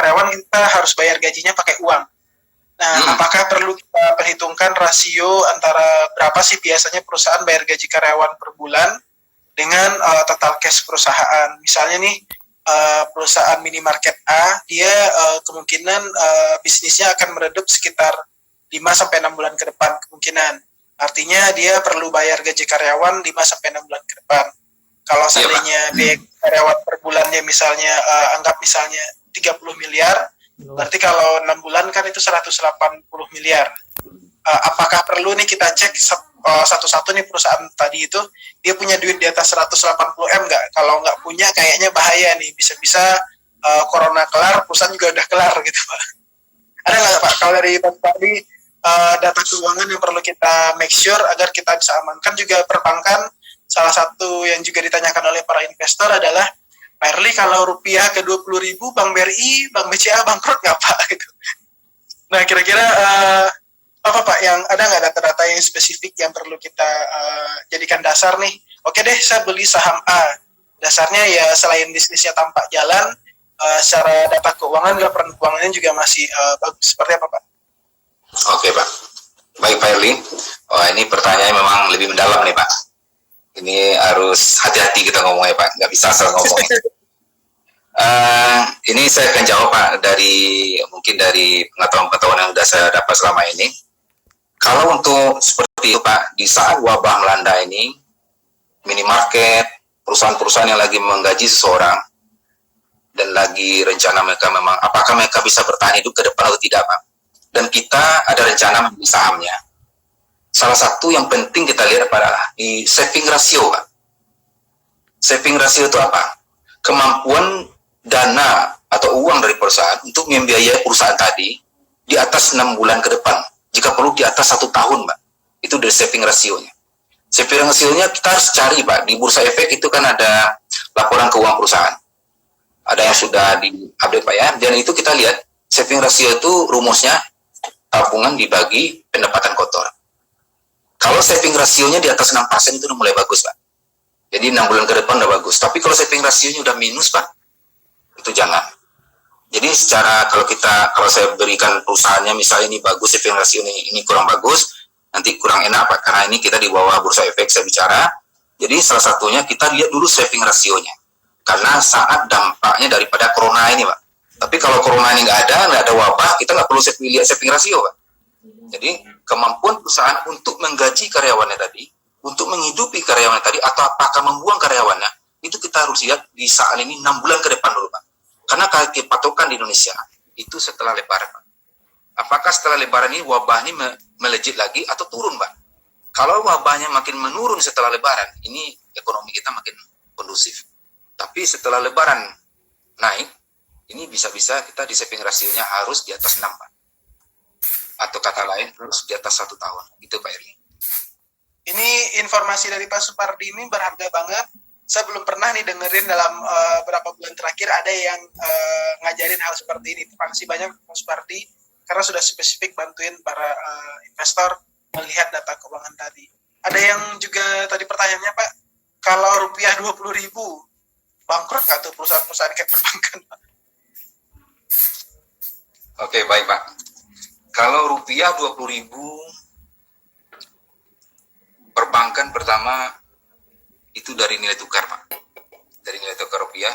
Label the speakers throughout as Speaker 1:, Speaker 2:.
Speaker 1: karyawan kita harus bayar gajinya pakai uang. Nah, apakah perlu kita perhitungkan rasio antara berapa sih biasanya perusahaan bayar gaji karyawan per bulan dengan total cash perusahaan? Misalnya nih, perusahaan minimarket A, dia kemungkinan bisnisnya akan meredup sekitar 5-6 bulan ke depan kemungkinan. Artinya dia perlu bayar gaji karyawan 5-6 bulan ke depan. Kalau seandainya biaya karyawan per bulannya misalnya anggap misalnya 30 miliar, berarti kalau 6 bulan kan itu 180 miliar. Apakah perlu nih kita cek satu-satu nih perusahaan tadi itu dia punya duit di atas 180M nggak? Kalau nggak punya kayaknya bahaya nih, bisa-bisa corona kelar, perusahaan juga udah kelar gitu Pak. Ada nggak Pak kalau dari Pak tadi data keuangan yang perlu kita make sure agar kita bisa amankan? Juga perbankan, salah satu yang juga ditanyakan oleh para investor adalah, Pak Erli, kalau rupiah ke 20.000, Bank BRI, Bank BCA bangkrut nggak Pak? Gitu. Nah, kira-kira apa Pak, yang ada nggak data-data yang spesifik yang perlu kita jadikan dasar nih? Oke deh, saya beli saham A. Dasarnya ya selain bisnisnya tampak jalan, secara data keuangan, laporan keuangannya juga masih bagus. Seperti apa Pak?
Speaker 2: Oke Pak. Baik Pak Erli. Oh, ini pertanyaannya memang lebih mendalam nih Pak. Ini harus hati-hati kita ngomongnya Pak, nggak bisa asal ngomong. Ini saya akan jawab Pak mungkin dari pengetahuan yang sudah saya dapat selama ini. Kalau untuk seperti itu Pak, di saat wabah melanda ini, minimarket, perusahaan-perusahaan yang lagi menggaji seseorang dan lagi rencana mereka memang apakah mereka bisa bertahan hidup ke depan atau tidak Pak. Dan kita ada rencana membeli sahamnya. Salah satu yang penting kita lihat adalah di saving ratio Pak. Saving ratio itu apa? Kemampuan dana atau uang dari perusahaan untuk membiayai perusahaan tadi di atas 6 bulan ke depan. Jika perlu di atas 1 tahun, Pak. Itu dari saving ratio-nya. Saving ratio-nya kita harus cari, Pak. Di Bursa Efek itu kan ada laporan keuangan perusahaan. Ada yang sudah di-update, Pak ya. Dan itu kita lihat, saving ratio itu rumusnya tabungan dibagi pendapatan kotor. Kalau saving ratio-nya di atas 6% itu udah mulai bagus, Pak. Jadi 6 bulan ke depan udah bagus. Tapi kalau saving ratio-nya udah minus, Pak, itu jangan. Jadi kalau saya berikan perusahaannya misalnya ini bagus, saving ratio ini kurang bagus, nanti kurang enak Pak, karena ini kita di bawah Bursa Efek saya bicara. Jadi salah satunya kita lihat dulu saving ratio-nya. Karena saat dampaknya daripada corona ini Pak. Tapi kalau corona ini nggak ada wabah, kita nggak perlu lihat saving ratio Pak. Jadi kemampuan perusahaan untuk menggaji karyawannya tadi, untuk menghidupi karyawannya tadi, atau apakah membuang karyawannya, itu kita harus lihat di saat ini 6 bulan ke depan dulu Pak. Karena patokan di Indonesia itu setelah Lebaran, Pak. Apakah setelah Lebaran ini wabah ini melejit lagi atau turun, Pak? Kalau wabahnya makin menurun setelah Lebaran, ini ekonomi kita makin kondusif. Tapi setelah Lebaran naik, ini bisa-bisa kita di saving rasionya harus di atas 6, Pak. Atau kata lain harus di atas 1 tahun. Itu Pak Erli.
Speaker 1: Ini informasi dari Pak Supardi ini berharga banget. Saya belum pernah nih dengerin dalam beberapa bulan terakhir ada yang ngajarin hal seperti ini. Terima kasih banyak Pak Supardi karena sudah spesifik bantuin para investor melihat data keuangan tadi. Ada yang juga tadi pertanyaannya Pak, kalau rupiah 20.000 bangkrut nggak tuh perusahaan-perusahaan kayak perbankan Pak?
Speaker 2: Oke, baik Pak. Kalau rupiah 20.000, perbankan pertama itu dari nilai tukar Pak. Dari nilai tukar rupiah.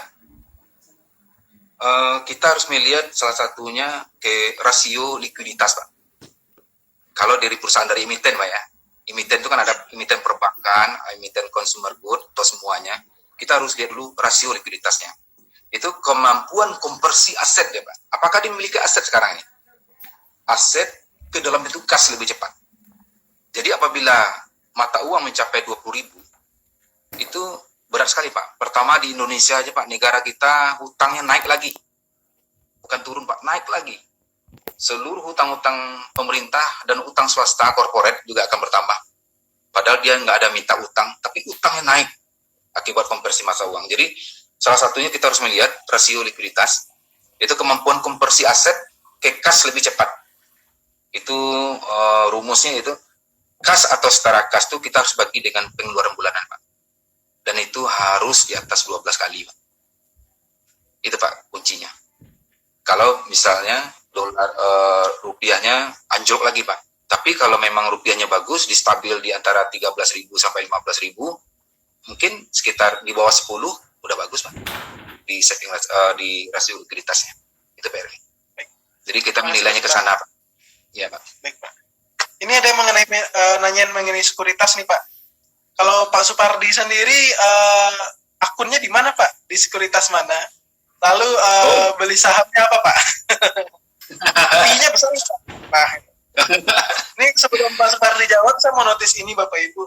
Speaker 2: Kita harus melihat salah satunya ke rasio likuiditas Pak. Kalau dari perusahaan dari emiten Pak ya. Emiten itu kan ada emiten perbankan, emiten consumer good, atau semuanya. Kita harus lihat dulu rasio likuiditasnya. Itu kemampuan konversi aset ya Pak. Apakah dia memiliki aset sekarang ini? Aset ke dalam bentuk kas lebih cepat. Jadi apabila mata uang mencapai 20.000, itu berat sekali Pak. Pertama di Indonesia aja Pak, negara kita hutangnya naik lagi. Bukan turun Pak, naik lagi. Seluruh hutang-hutang pemerintah dan utang swasta korporat juga akan bertambah. Padahal dia nggak ada minta utang, tapi utangnya naik akibat konversi masa uang. Jadi salah satunya kita harus melihat rasio likuiditas. Itu kemampuan konversi aset ke kas lebih cepat. Itu rumusnya itu kas atau setara kas itu kita harus bagi dengan pengeluaran bulanan Pak. Dan itu harus di atas 12 kali Pak. Itu Pak kuncinya. Kalau misalnya rupiahnya anjlok lagi Pak. Tapi kalau memang rupiahnya bagus, distabil di antara 13.000 sampai 15.000, mungkin sekitar di bawah 10 udah bagus Pak. Di setting di rasio likuiditasnya. Itu Pak Erwin. Jadi kita menilainya ke sana Pak. Iya Pak.
Speaker 1: Baik Pak. Ini ada yang nanyain mengenai sekuritas nih Pak. Kalau Pak Supardi sendiri akunnya di mana Pak? Di sekuritas mana? Lalu beli sahamnya apa Pak? Fee-nya besar Pak. Nah, ini sebelum Pak Supardi jawab, saya mau notis ini Bapak Ibu.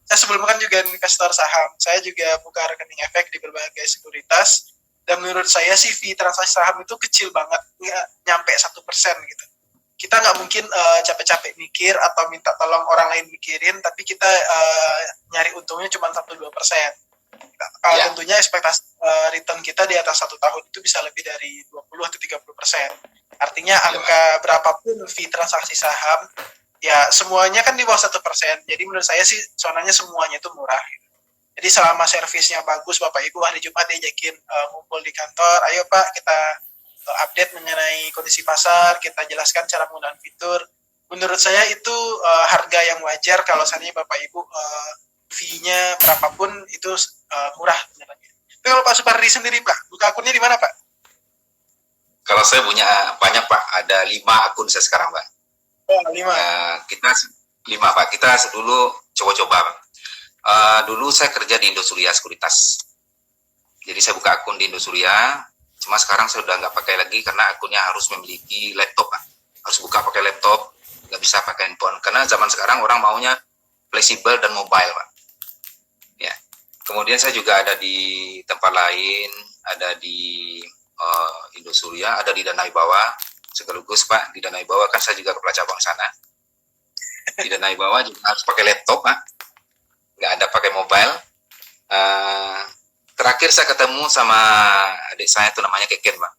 Speaker 1: Saya sebelumnya kan juga investor saham. Saya juga buka rekening efek di berbagai sekuritas. Dan menurut saya sih fee transaksi saham itu kecil banget, nggak nyampe 1% gitu. Kita nggak mungkin capek-capek mikir atau minta tolong orang lain mikirin, tapi kita nyari untungnya cuma 1-2%. Tentunya ekspektasi return kita di atas 1 tahun itu bisa lebih dari 20 atau 30%. Artinya angka berapapun fee transaksi saham, ya semuanya kan di bawah 1%. Jadi menurut saya sih soalnya semuanya itu murah. Jadi selama servisnya bagus, Bapak Ibu hari Jumat diajakin ngumpul di kantor, ayo Pak kita update mengenai kondisi pasar, kita jelaskan cara penggunaan fitur. Menurut saya itu harga yang wajar kalau seandainya Bapak Ibu fee-nya berapapun itu murah. Tapi kalau Pak Supardi sendiri Pak, buka akunnya di mana Pak?
Speaker 2: Kalau saya punya banyak Pak, ada 5 akun saya sekarang Pak.
Speaker 1: Oh, 5.
Speaker 2: Kita 5 Pak, kita dulu coba-coba Pak. Dulu saya kerja di Indosuria Sekuritas. Jadi saya buka akun di Indosuria, cuma sekarang saya udah nggak pakai lagi karena akunnya harus memiliki laptop Pak. Harus buka pakai laptop, nggak bisa pakai handphone. Karena zaman sekarang orang maunya fleksibel dan mobile Pak. Ya. Kemudian saya juga ada di tempat lain, ada di Indosuria, ada di Danai Bawah, sekaligus Pak, di Danai Bawah kan saya juga kepala cabang sana. Di Danai Bawah juga harus pakai laptop Pak, nggak ada pakai mobile. Terakhir saya ketemu sama adik saya itu namanya Keken Pak.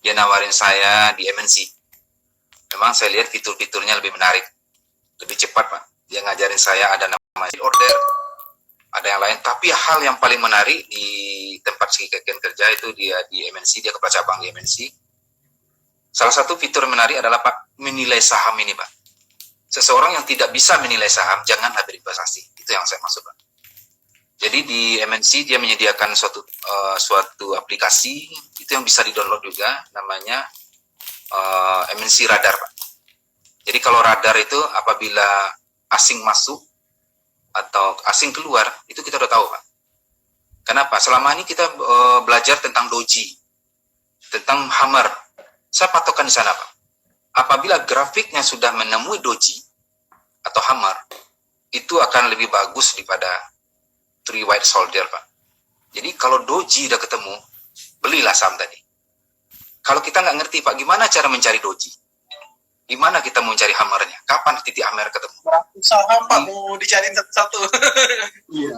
Speaker 2: Dia nawarin saya di MNC. Memang saya lihat fitur-fiturnya lebih menarik, lebih cepat Pak. Dia ngajarin saya ada namanya order, ada yang lain. Tapi hal yang paling menarik di tempat si Keken kerja itu dia di MNC, dia kepala cabang di MNC. Salah satu fitur menarik adalah Pak, menilai saham ini Pak. Seseorang yang tidak bisa menilai saham, janganlah berinvestasi. Itu yang saya maksud Pak. Jadi di MNC dia menyediakan suatu aplikasi, itu yang bisa di-download juga, namanya MNC Radar Pak. Jadi kalau radar itu apabila asing masuk atau asing keluar, itu kita udah tahu Pak. Kenapa? Selama ini kita belajar tentang doji, tentang hammer. Saya patokan di sana Pak. Apabila grafiknya sudah menemui doji atau hammer, itu akan lebih bagus daripada three white soldier Pak. Jadi kalau doji udah ketemu, belilah saham tadi. Kalau kita nggak ngerti Pak, gimana cara mencari doji? Gimana kita mau mencari hammernya? Kapan titik hammer ketemu?
Speaker 1: Saham Pak mau dicariin satu-satu.
Speaker 2: Iya.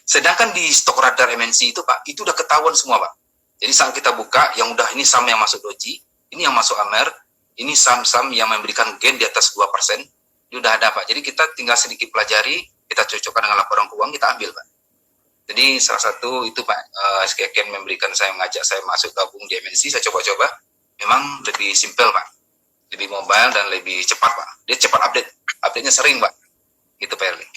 Speaker 2: Sedangkan di stok radar MNC itu Pak, itu udah ketahuan semua Pak. Jadi saat kita buka, yang udah ini saham yang masuk doji, ini yang masuk hammer, ini saham-saham yang memberikan gain di atas 2%, ini udah ada Pak. Jadi kita tinggal sedikit pelajari, kita cocokkan dengan laporan keuangan, kita ambil Pak. Jadi salah satu itu Pak, Keken memberikan saya, mengajak saya masuk gabung di MNC, saya coba-coba, memang lebih simpel Pak, lebih mobile dan lebih cepat Pak. Dia cepat update-nya sering Pak, gitu Pak Erli.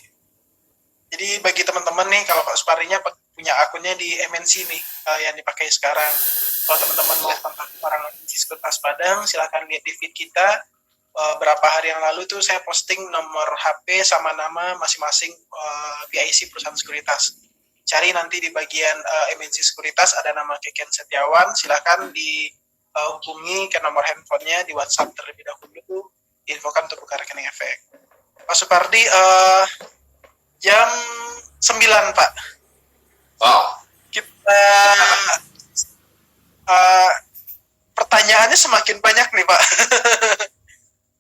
Speaker 1: Jadi bagi teman-teman nih, kalau Pak Supardinya punya akunnya di MNC nih, yang dipakai sekarang. Kalau teman-teman mau kontak orang di Sekuritas Padang, silakan lihat di feed kita. Berapa hari yang lalu tuh saya posting nomor HP sama nama masing-masing BIC perusahaan sekuritas. Cari nanti di bagian MNC Sekuritas ada nama Keken Setiawan, silakan dihubungi ke nomor handphonenya di WhatsApp terlebih dahulu, diinfokan untuk buka rekening efek. Pak Supardi, jam 9 Pak.
Speaker 2: Wow.
Speaker 1: Kita pertanyaannya semakin banyak nih Pak.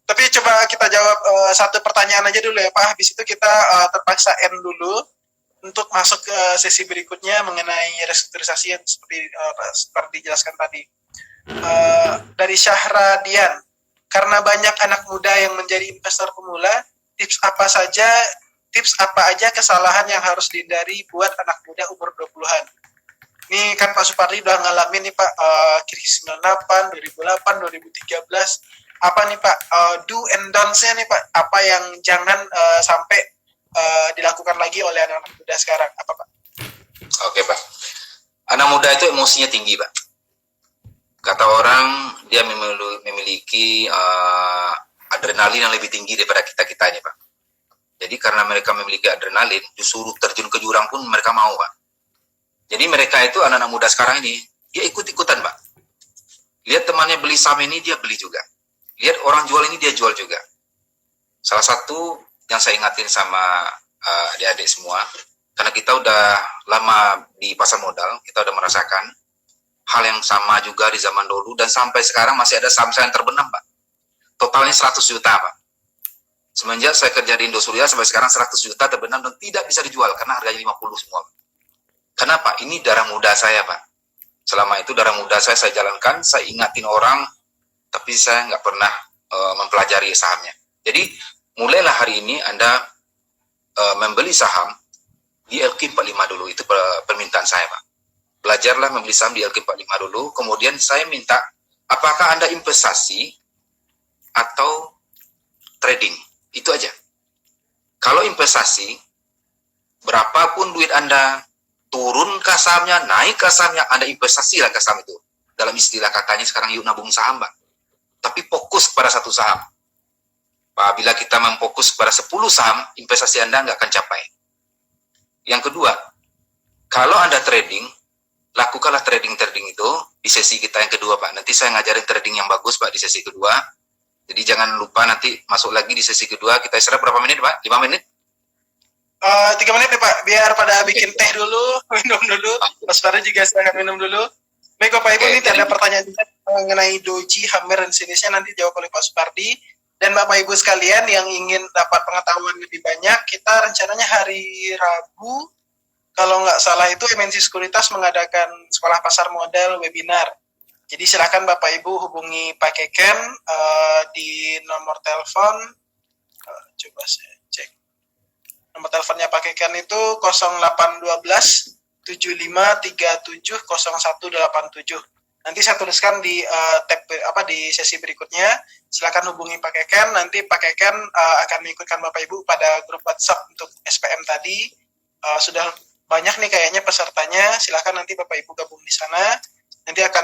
Speaker 1: Tapi coba kita jawab satu pertanyaan aja dulu ya Pak. Habis itu kita terpaksa end dulu untuk masuk ke sesi berikutnya mengenai restrukturisasi yang seperti dijelaskan tadi. Dari Syahradian, karena banyak anak muda yang menjadi investor pemula, tips apa aja kesalahan yang harus dihindari buat anak muda umur 20-an? Ini kan Pak Supardi udah ngalamin nih Pak, krisis 98, 2008, 2013. Apa nih Pak, do and don'ts-nya nih Pak? Apa yang jangan sampai dilakukan lagi oleh anak-anak muda sekarang? Apa Pak?
Speaker 2: Oke Pak. Anak muda itu emosinya tinggi Pak. Kata orang dia memiliki adrenalin yang lebih tinggi daripada kita ini Pak. Jadi karena mereka memiliki adrenalin, disuruh terjun ke jurang pun mereka mau Pak. Jadi mereka itu anak-anak muda sekarang ini, dia ikut-ikutan Pak. Lihat temannya beli saham ini, dia beli juga. Lihat orang jual ini, dia jual juga. Salah satu yang saya ingatin sama adik-adik semua, karena kita udah lama di pasar modal, kita udah merasakan hal yang sama juga di zaman dulu, dan sampai sekarang masih ada saham yang terbenam Pak. Totalnya 100 juta Pak. Semenjak saya kerja di Indosuria, sampai sekarang 100 juta terbenam dan tidak bisa dijual, karena harganya 50 semua. Kenapa? Ini darah muda saya, Pak. Selama itu darah muda saya jalankan, saya ingatin orang, tapi saya nggak pernah mempelajari sahamnya. Jadi, mulailah hari ini Anda membeli saham di LQ45 dulu. Itu permintaan saya, Pak. Belajarlah membeli saham di LQ45 dulu, kemudian saya minta, apakah Anda investasi atau trading? Itu aja. Kalau investasi, berapapun duit Anda, turun ke sahamnya, naik ke sahamnya, Anda investasilah ke saham itu. Dalam istilah katanya sekarang yuk nabung saham, Pak. Tapi fokus pada satu saham. Apabila kita memfokus pada 10 saham, investasi Anda nggak akan capai. Yang kedua, kalau Anda trading, lakukanlah trading itu di sesi kita yang kedua, Pak. Nanti saya ngajarin trading yang bagus, Pak, di sesi kedua. Jadi jangan lupa nanti masuk lagi di sesi kedua. Kita istirahat berapa menit, Pak? 5 menit?
Speaker 1: 3 menit ya Pak, biar pada bikin teh dulu, minum dulu. Mas Fardi juga silahkan minum dulu. Baik Bapak Ibu, ini ada pertanyaan mengenai doji, hammer, dan sejenisnya nanti jawab oleh Pak Supardi. Dan Bapak Ibu sekalian yang ingin dapat pengetahuan lebih banyak, kita rencananya hari Rabu, kalau nggak salah itu MNC Sekuritas mengadakan sekolah pasar modal webinar. Jadi silakan Bapak Ibu hubungi Pak Keken di nomor telepon, coba saya cek. Nomor teleponnya Pak Keken itu 0812 7537 0187. Nanti saya tuliskan di tab di sesi berikutnya. Silakan hubungi Pak Keken. Nanti Pak Keken akan mengikutkan Bapak Ibu pada grup WhatsApp untuk SPM tadi. Sudah banyak nih kayaknya pesertanya. Silakan nanti Bapak Ibu gabung di sana. Nanti akan